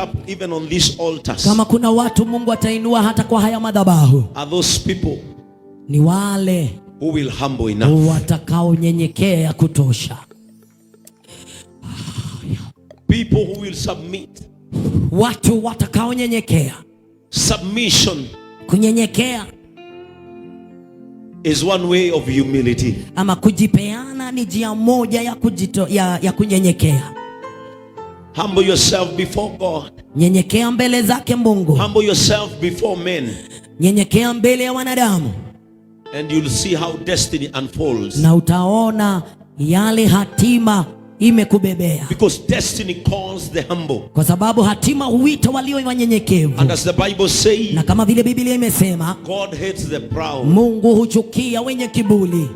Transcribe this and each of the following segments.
up even on these altars, kama kuna watu Mungu atainua hata kwa haya madhabahu, are those people ni wale who will humble enough, watakaonyenyekea kutosha, people who will submit. watu watakaonyenyekea. Submission, kunyenyekea, is one way of humility. Ama kujipeana ni njia moja ya kunyenyekea. Humble yourself before God. Nyenyekea mbele zake Mungu. Humble yourself before men. Nyenyekea mbele ya wanadamu. And you'll see how destiny unfolds. Na utaona yale hatima imekubebea. Because destiny calls the humble. Kwa sababu hatima huita walio wanyenyekevu. And as the Bible says, na kama vile Biblia imesema, God hates the proud. Mungu huchukia wenye kiburi.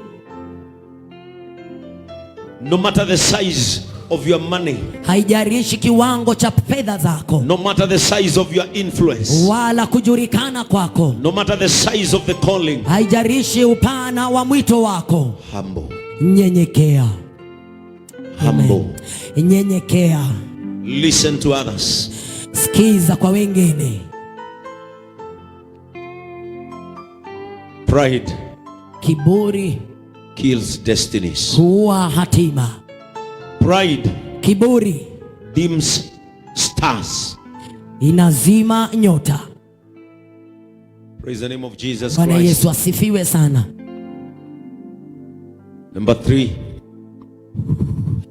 No matter the size of your money, haijalishi kiwango cha fedha zako, no matter the size of your influence, wala kujulikana kwako, no matter the size of the calling, haijalishi upana wa mwito wako, humble. Nyenyekea. Humble. Nyenyekea. Listen to others. Sikiza kwa wengine. Pride, kiburi, kills destinies. huwa hatima. Pride, kiburi, dims stars. inazima nyota. Praise the name of Jesus Bwana Christ. Yesu asifiwe sana. Number 3.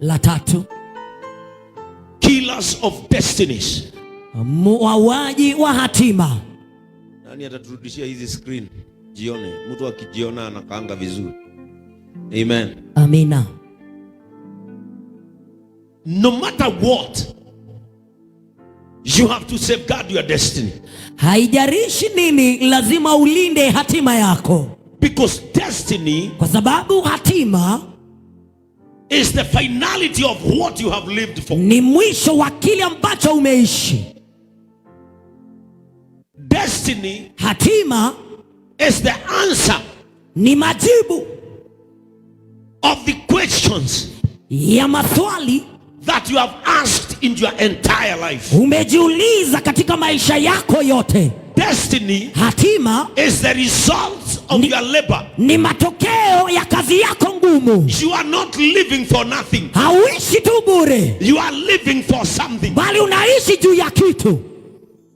La tatu, killers of destinies. muuaji wa hatima. Nani ataturudishia hizi screen? Jione. Mtu akijiona anakaanga vizuri. Amen. Amina. No matter what, you have to safeguard your destiny. Haijalishi nini, lazima ulinde hatima yako. Because destiny, kwa sababu hatima, is the finality of what you have lived for. ni mwisho wa kile ambacho umeishi. Destiny, hatima, is the answer, ni majibu of the questions ya maswali that you have asked in your entire life. umejiuliza katika maisha yako yote. Destiny, hatima, is the result of your labor. ni matokeo ya kazi yako ngumu. You are not living for nothing. Hauishi tu bure, You are living for something. bali unaishi juu ya kitu.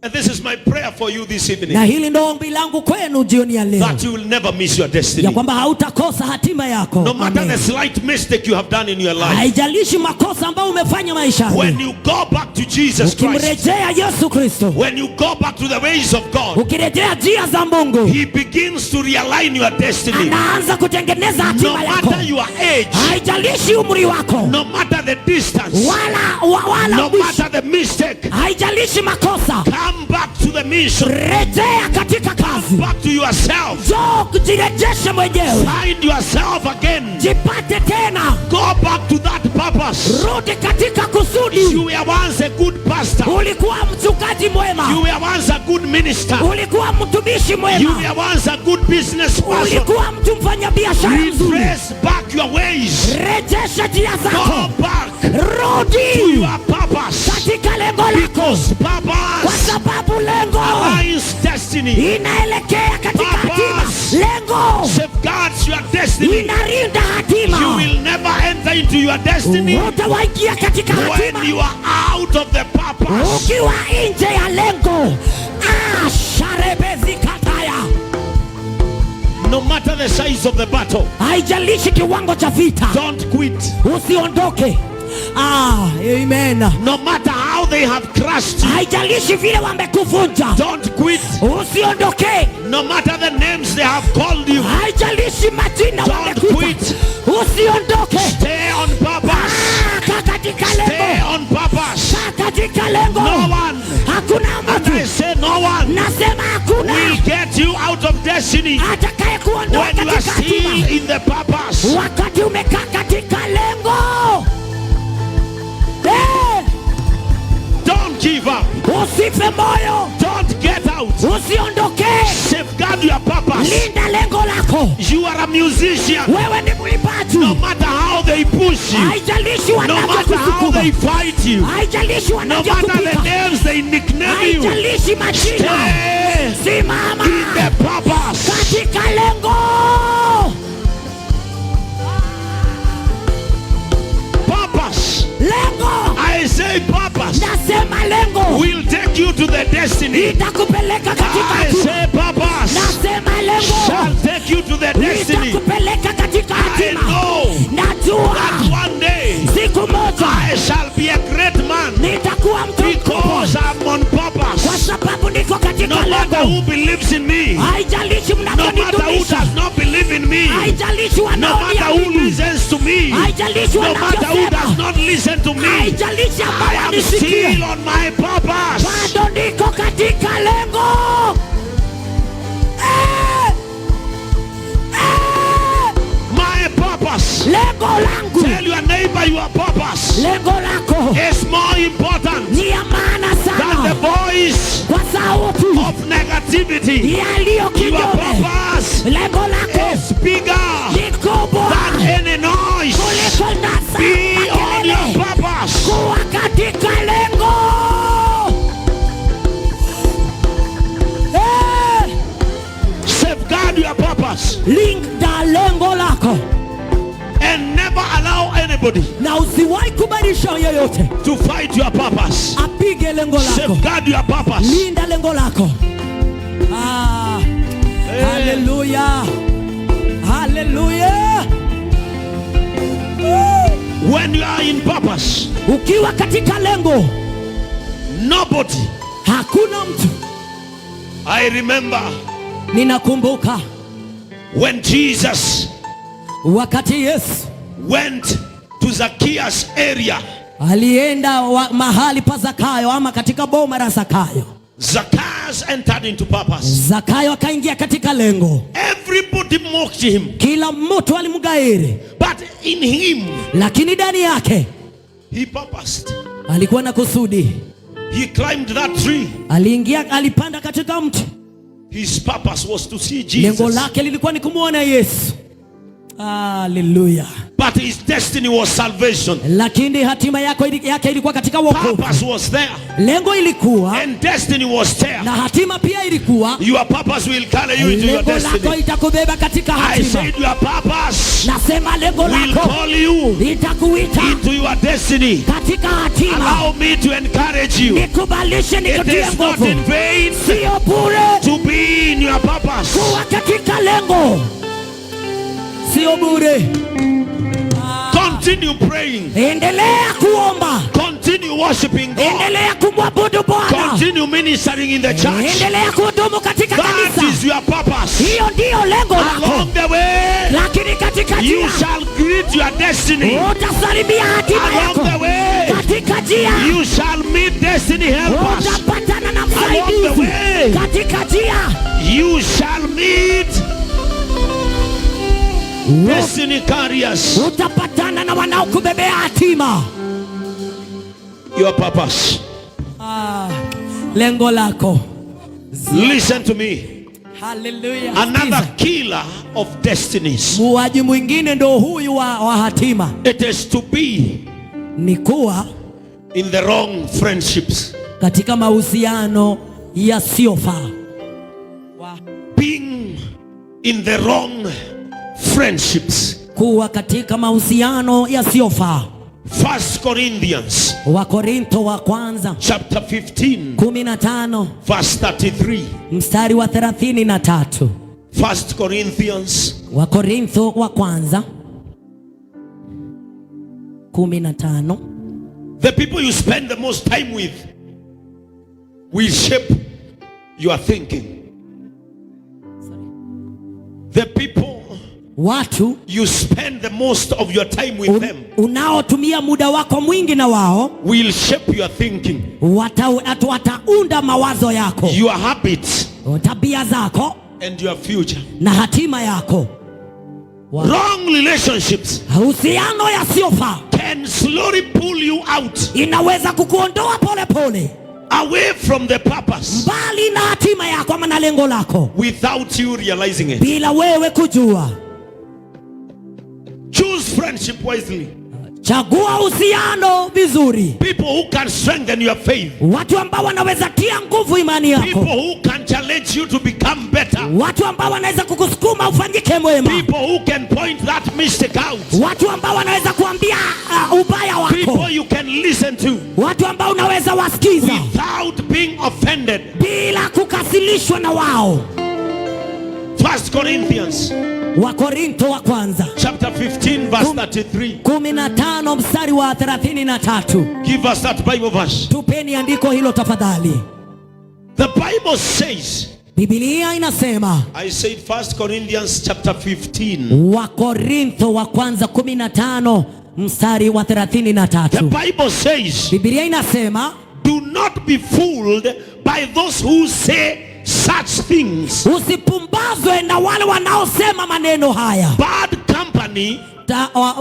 And this is my prayer for you this evening, Na hili ndo ombi langu kwenu jioni ya leo, that you will never miss your destiny. ya kwamba hautakosa hatima yako. No matter Amen. the slight mistake you have done in your life, Haijalishi makosa ambayo umefanya maishani. when you go back to Jesus Christ, Ukimrejea Yesu Kristo, when you go back to the ways of God, ukirejea njia za Mungu, He begins to realign your destiny. anaanza kutengeneza No hatima yako. matter your age, Haijalishi umri wako, no matter the distance, wala no matter the mistake, haijalishi makosa, come back to the mission. rejea katika kazi. Come back to yourself. Njoo kujirejesha mwenyewe, Find yourself again. jipate tena, Go back to that purpose. rudi katika You kusudi. were once a good pastor. Ulikuwa mchungaji You mwema, were once a good minister. ulikuwa mtumishi You mwema, were once a good business person. ulikuwa mtu mfanya biashara mzuri. Retrace back your ways. Rejesha njia Go zako, back to rudi your purpose. katika lengo lako, Because kwa purpose sababu lengo aligns destiny. inaelekea katika hatima. Purpose Lengo safeguards your destiny. inarinda You hatima. will never enter into your destiny Utawaingia katika hatima when you are out of the purpose. ukiwa nje ya lengo. Sharebezikataya. No matter the size of the battle, Haijalishi kiwango cha vita, don't quit. usiondoke. Amen. No matter how they have crushed you, Haijalishi vile wamekuvunja, don't quit. usiondoke. No matter the names they have called you, Haijalishi majina don't wamekuita, quit. usiondoke. Stay on purpose. Kaa katika Stay lengo, on purpose. kaa katika lengo. No one, Hakuna and I mtu, say no one, nasema hakuna will get you out of destiny atakaye kuondoa when you are katika hatima still in the purpose. wakati umekaa katika lengo. Don't give up. Usife moyo, Don't get out. usiondoke. Safeguard your purpose. Linda lengo lako. You are a musician. Wewe ni uipaji. No matter how they push you. Haijalishi No matter how they wanavyokusukuma. fight you. Haijalishi No matter the wanavyokupika. names they nickname you. Haijalishi majina. Stay Simama in the purpose. katika lengo. Purpose. Lengo. I say purpose Nasema lengo will take you to the destiny. itakupeleka katika I hatima. say purpose Nasema lengo shall take you to the destiny. itakupeleka katika I hatima. know Najua that one day siku moja I shall be a great man nitakuwa mtu mkubwa because I'm on kwa purpose. sababu niko katika No matter lengo. who believes in me, Haijalishi no matter who mnavyonidunisha. does not believe in me, Haijalishi no matter who wanaoniamini. listens to me, Haijalishi no matter who does wanavyosema. not listen to me, Haijalishi ambao I am wanisikia. still on my purpose. Bado niko katika lengo. Eh! Eh! My purpose. Lengo langu. Tell your neighbor your purpose Lengo lako is more important ni ya maana than the sana voice kwa sauti of negativity. yaliyo Your kinyume. purpose Lengo lako is bigger ni kubwa than any noise. kuliko nasa Be on your makelele. purpose. Kuwa katika lengo. Eh! Safeguard your purpose Linda lengo lako and never allow anybody na usiwahi kubadilisha yoyote to fight your purpose. apige lengo lako. Safeguard your purpose. Linda lengo lako. Ah, haleluya. Haleluya. When you are in purpose, Ukiwa katika lengo, nobody. hakuna mtu. I remember Ninakumbuka when Jesus wakati Yesu went to Zacchaeus' area. alienda mahali pa Zakayo ama katika boma la Zakayo. Zacchaeus entered into purpose. Zakayo akaingia katika lengo. Everybody mocked him, Kila mtu alimgairi, but in him, lakini ndani yake he purposed. alikuwa na kusudi. He climbed that tree. Aliingia, alipanda katika mti. His purpose was to see Lengo Jesus. lake lilikuwa ni kumwona Yesu. Haleluya. But his destiny was salvation. Lakini hatima yake ilikuwa katika wokovu. Purpose was there, Lengo ilikuwa and destiny was there. na hatima pia ilikuwa. Your purpose will carry you into your Lengo lako destiny. itakubeba katika I hatima. said your purpose Nasema lengo will lako call you itakuita into your destiny. katika hatima. Allow me to encourage you. Nikubalishe, It nikutie is not nguvu. in vain Sio bure to be in your purpose. kuwa katika lengo. Sio bure. Continue praying. Endelea kuomba. Continue worshiping God. Endelea kumwabudu Bwana. Continue ministering in the church. Endelea kuhudumu katika That kanisa. is your purpose. Hiyo ndiyo lengo lako. Along the way, Lakini katika you njia shall greet your destiny. utasalimia hatima Along yako. the way, Katika njia you shall meet destiny helpers. utapatana na Along the msaidizi. way, Katika njia you shall meet destiny carriers. utapatana na wanaokubebea hatima. Your purpose. Lengo lako. Listen to me. Hallelujah. Another killer of destinies. Muuaji mwingine ndo huyu wa hatima. It is to be Ni kuwa in the wrong friendships. katika mahusiano yasiyofaa. Being in the wrong friendships. Kuwa katika mahusiano yasiyofaa. 1 Corinthians Wakorintho wa kwanza chapter 15 15 verse 33. mstari wa 33. 1 Corinthians Wakorintho wa kwanza 15. The people you spend the most time with will shape your thinking. The people Watu you spend the most of your time with them unaotumia muda wako mwingi na wao will shape your thinking, wataunda mawazo yako, your habits, tabia zako and your future. na hatima yako. Wrong relationships Uhusiano yasiyofaa can slowly pull you out, inaweza kukuondoa pole pole away from the purpose, mbali na hatima yako ama na lengo lako, without you realizing it. bila wewe kujua. Wrong relationships Uhusiano yasiyofaa friendship wisely. Chagua uhusiano vizuri. People who can strengthen your faith. Watu ambao wanaweza tia nguvu imani People yako. who can challenge you to become better. Watu ambao wanaweza kukusukuma ufanyike mwema. People who can point that mistake out. Watu ambao wanaweza kuambia ubaya wako. People you can listen to. Watu ambao unaweza wasikiza without being offended. bila kukasirishwa na wao. 1 Corinthians Wakorintho wa kwanza chapter 15 verse 33. 15 mstari wa 33. Give us that Bible verse. Tupeni andiko hilo tafadhali. The Bible says, Biblia inasema, I said 1 Corinthians chapter 15. Wakorintho wa kwanza 15 mstari wa 33. The Bible says, Biblia inasema, do not be fooled by those who say such things. usipumbazwe na wale wanaosema maneno haya. Bad company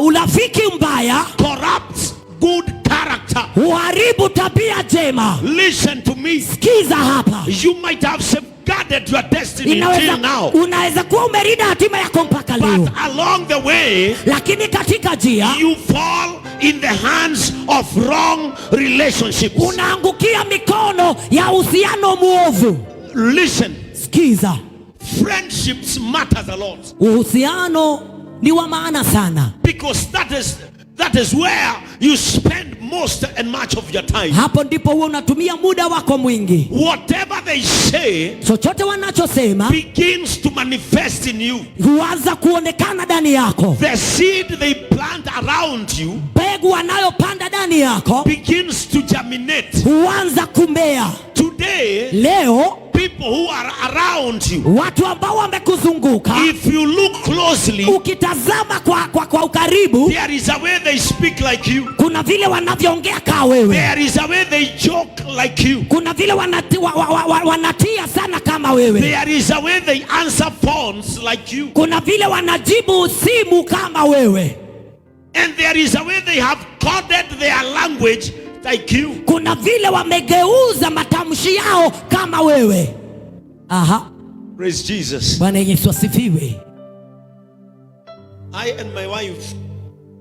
Urafiki mbaya corrupts good character. uharibu tabia njema. Listen to me. Sikiza hapa. You might have safeguarded your destiny until now. Unaweza kuwa umelinda hatima yako mpaka leo. But along the way, Lakini katika njia you fall in the hands of wrong relationships. unaangukia mikono ya uhusiano muovu. Listen. Sikiza. Friendships matters a lot. Uhusiano ni wa maana sana. Because that is where you spend most and much of your time. Hapo ndipo wewe unatumia muda wako mwingi. Whatever they say Chochote wanachosema begins to manifest in you. huanza kuonekana ndani yako. The seed they plant around you Mbegu wanayopanda ndani yako begins to germinate. huanza kumea. Today, Leo people who are around you, watu ambao wamekuzunguka, if you look closely, ukitazama kwa ukaribu, there is a way they speak like you. kuna vile wanavyoongea kama wewe. There is a way they joke like you. Kuna vile wanatia sana kama wewe. There is a way they answer phones like you. Kuna vile wanajibu simu kama wewe. And there is a way they have coded their language like you. Kuna vile wamegeuza matamshi yao kama wewe. Aha. Praise Jesus. Bwana Yesu asifiwe. I and my wife,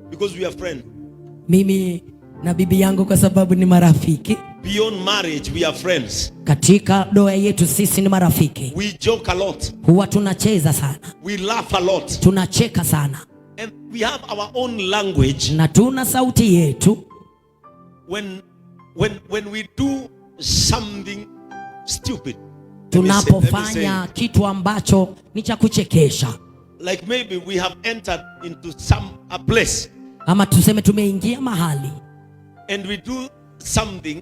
because we are friends. Mimi na bibi yangu kwa sababu ni marafiki. Beyond marriage, we are friends. Katika ndoa yetu sisi ni marafiki. We joke a lot. Huwa tunacheza sana. We laugh a lot. Tunacheka sana. And we have our own language. Na tuna sauti yetu. When we do something stupid. Tunapofanya kitu ambacho ni cha kuchekesha. Like maybe we have entered into a place. Ama tuseme tumeingia mahali. And we do something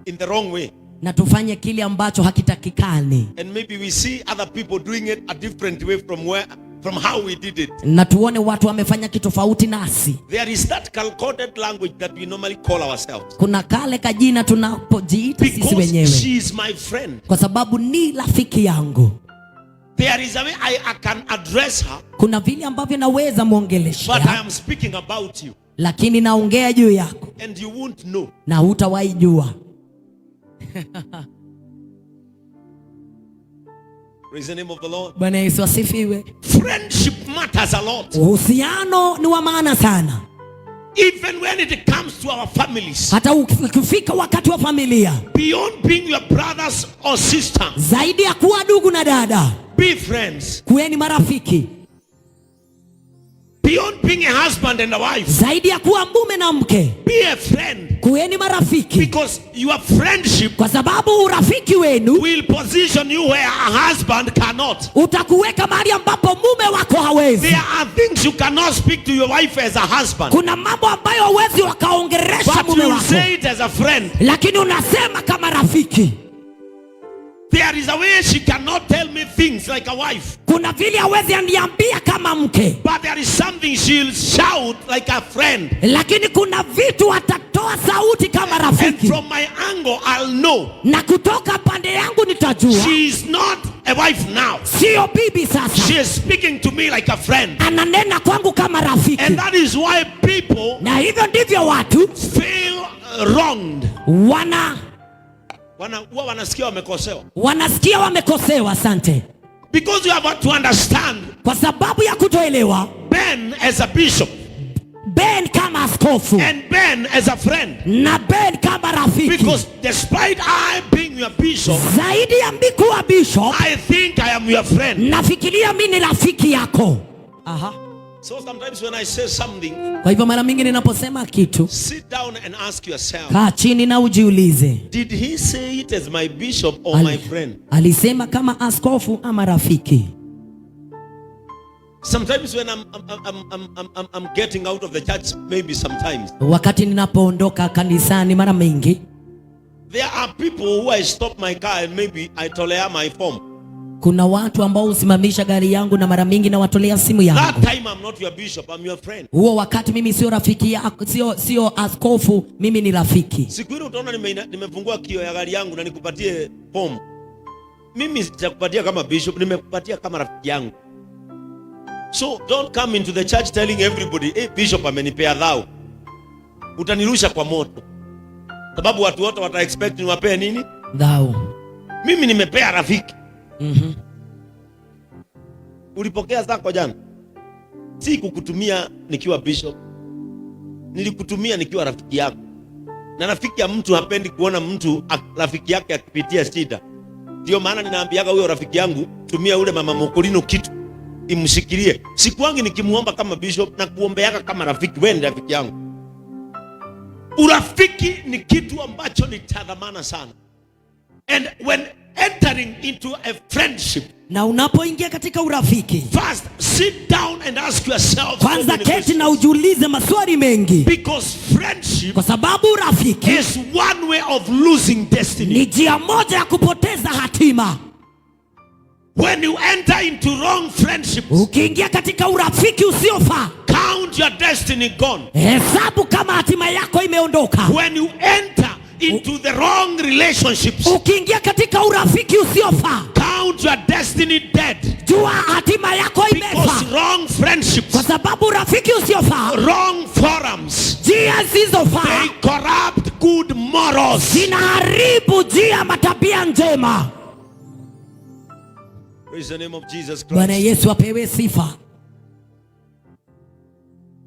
in the wrong way. Na tufanye kile ambacho hakitakikani. And maybe we see other people doing it a different way from how we did it. Na tuone watu wamefanya kitu tofauti nasi. There is that coded language that we normally call ourselves. Kuna kale kajina tunapojiita sisi wenyewe. Because she is my friend. Kwa sababu ni rafiki yangu. There is a way I can address her. Kuna vile ambavyo naweza muongelesha. But I am speaking about you. Lakini naongea juu yako. And you won't know. Na hutawahi jua. Praise the name of the Lord. Bwana Yesu asifiwe. Friendship matters a lot. Uhusiano ni wa maana sana. Even when it comes to our families. Hata ukifika wakati wa familia. Beyond being your brothers or sisters. Zaidi ya kuwa ndugu na dada. Be friends. Kuweni marafiki. Beyond being a husband and a wife. Zaidi ya kuwa mume na mke. Be a friend. Kuweni marafiki. Because your friendship, kwa sababu urafiki wenu, will position you where a husband cannot. Utakuweka mahali ambapo mume wako hawezi. There are things you cannot speak to your wife as a husband. Kuna mambo ambayo hawezi wakaongeresha mume wako. But you say it as a friend. Lakini unasema kama rafiki. There is a way she cannot tell me things like a wife. Kuna vile hawezi aniambia kama mke. But there is something she'll shout like a friend. Lakini kuna vitu atatoa sauti kama rafiki. And from my angle I'll know. Na kutoka pande yangu nitajua. She is not a wife now. Sio bibi sasa. She is speaking to me like a friend. Ananena kwangu kama rafiki. And that is why people, na hivyo ndivyo watu feel wronged. Wanasikia wamekosewa. Asante. Because you have to understand. Kwa sababu ya kutoelewa. Ben as a bishop. askofu and Ben as a friend. na Ben kama rafiki. Because despite I being your bishop, zaidi ya mimi kuwa bishop, I think I am your friend. nafikiria mimi ni rafiki yako. Aha. So sometimes when I say something, Kwa hivyo mara mingi ninaposema kitu, sit down and ask yourself, kaa chini na ujiulize, did he say it as my bishop or my friend? alisema kama askofu ama rafiki? Sometimes when I'm getting out of the church, maybe sometimes Wakati ninapoondoka kanisani mara mingi, there are people who I stop my car and maybe I tolea my form. kuna watu ambao usimamisha gari yangu na mara mingi na watolea simu yangu. That time I'm not your bishop, I'm your friend. Huo wakati mimi sio rafiki yako, sio askofu, mimi ni rafiki. Siku ile utaona nimefungua kio ya gari yangu na nikupatie form. Mimi sitakupatia kama bishop, nimekupatia kama rafiki yangu. So don't come into the church telling everybody, hey, bishop amenipea dhao. Utanirusha kwa moto. Sababu watu wote wata expect niwapee nini? Dhao. Mimi nimepea rafiki. Ulipokea zako jana? Si kukutumia nikiwa bishop. Nilikutumia nikiwa rafiki yako. Na rafiki ya mtu hapendi kuona mtu rafiki yake akipitia shida. Ndio maana ninaambiaga huyo rafiki yangu, tumia ule mama Mokolino kitu imshikilie. Sikuangi nikimuomba kama bishop na kuombeaka kama rafiki. Wewe ni rafiki yangu. Urafiki ni kitu ambacho ni cha dhamana sana. And when entering into a friendship, na unapoingia katika urafiki, first sit down and ask yourself, kwanza keti na ujiulize maswali mengi. Because friendship, kwa sababu urafiki is one way of losing destiny. Ni njia moja ya kupoteza hatima. When you enter into wrong friendships, ukiingia katika urafiki usiofaa, count your destiny gone. Hesabu kama hatima yako imeondoka. When you enter into the wrong relationships, ukiingia katika urafiki usiofaa, count your destiny dead. Jua hatima yako imefa. Because wrong friendships, kwa sababu urafiki usiofaa, wrong forums, njia zisizofaa, they corrupt good morals. Zinaharibu njia matabia njema. Praise the name of Jesus Christ. Bwana Yesu apewe sifa.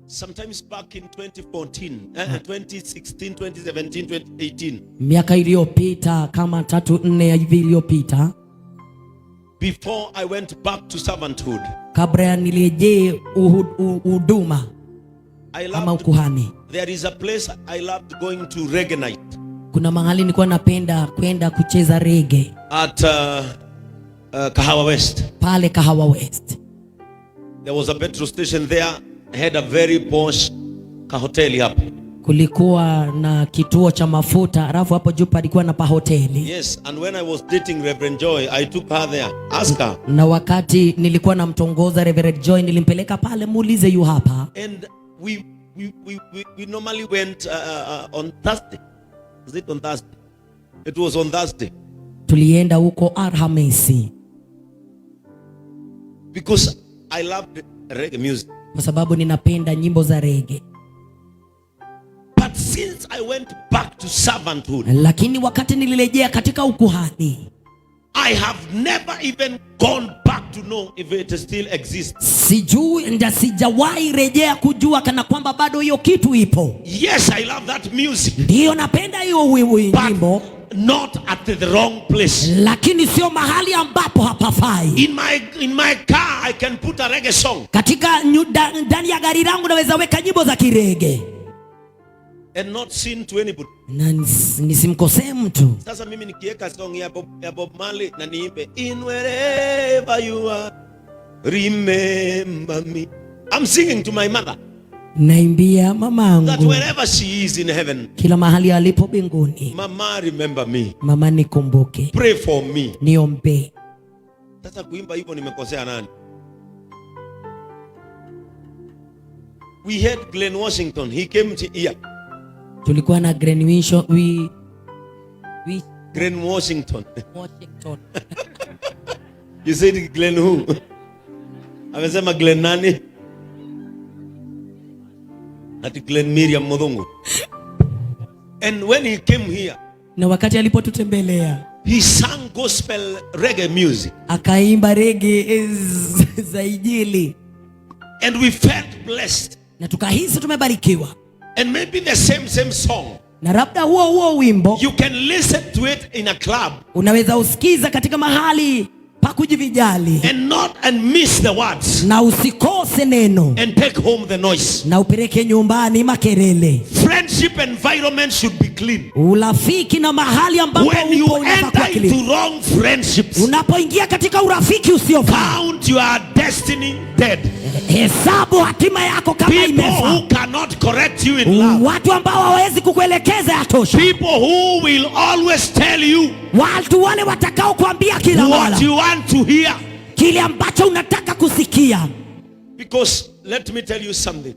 Sometimes back in 2014, 2016, 2017, 2018. Miaka iliyopita kama 3-4 hivi iliyopita. Before I went back to servanthood. Kabla ya nirejee huduma ama ukuhani. There is a place I loved going to reggae night. Kuna mahali nilikuwa napenda kwenda kucheza reggae. At Kahawa West. Pale Kahawa West. There was a petrol station there. Had a very posh kahoteli hapo. Kulikuwa na kituo cha mafuta, alafu hapo juu palikuwa na pahoteli. Yes, and when I was dating Reverend Joy, I took her there. Ask her. Na wakati nilikuwa namtongoza Reverend Joy, nilimpeleka pale, muulize yu hapa. And we normally went on Thursday. Was it on Thursday? It was on Thursday. Tulienda huko Alhamisi. Because I loved reggae music. Kwa sababu ninapenda nyimbo za reggae. But since I went back to servanthood, lakini wakati nilirejea katika ukuhani, I have never even gone back to know if it still exists. Sijawahi rejea kujua kana kwamba bado hiyo kitu ipo. Yes, I love that music. Ndio napenda hiyo wimbo. Not at the wrong place. Lakini sio mahali ambapo hapafai. In my car I can put a reggae song. Katika ndani ya gari langu naweza weka nyimbo za kirege. And not sin to anybody. Na nisimkosee mtu. Sasa mimi nikiweka song ya Bob Marley na niimbe in wherever you are remember me. I'm singing to my mother. Naimbia mamangu. That wherever she is in heaven. Kila mahali alipo mbinguni. Mama remember me. Mama nikumbuke. Pray for me. Niombe. Sasa kuimba hivyo nimekosea nani? We had Glenn Washington. He came here. Tulikuwa na Glenn Washington. Washington. You said Glenn who? Amesema Glenn nani? Ati Glenn Miriam Modongo. And when he came here, na wakati alipotutembelea, he sang gospel reggae music. Akaimba reggae za injili. And we felt blessed. Na tukahisi tumebarikiwa. And maybe the same song, na labda huo wimbo you can listen to it in a club, unaweza usikiza katika mahali pa kujivijali, and miss the words, na usikose neno, and take home the noise. na upeleke nyumbani makelele. Friendship environment should be clean. Urafiki na mahali ambapo When you upo unafaa kuwa enter clean. into wrong friendships, Unapoingia katika urafiki usiofaa, count your destiny dead. hesabu hatima yako kama People imefa. who cannot correct you in love, Watu ambao hawawezi kukuelekeza yatosha. people who will always tell you Watu wale watakao kuambia kila mara what you want to hear. kile ambacho unataka kusikia. Because let me tell you something.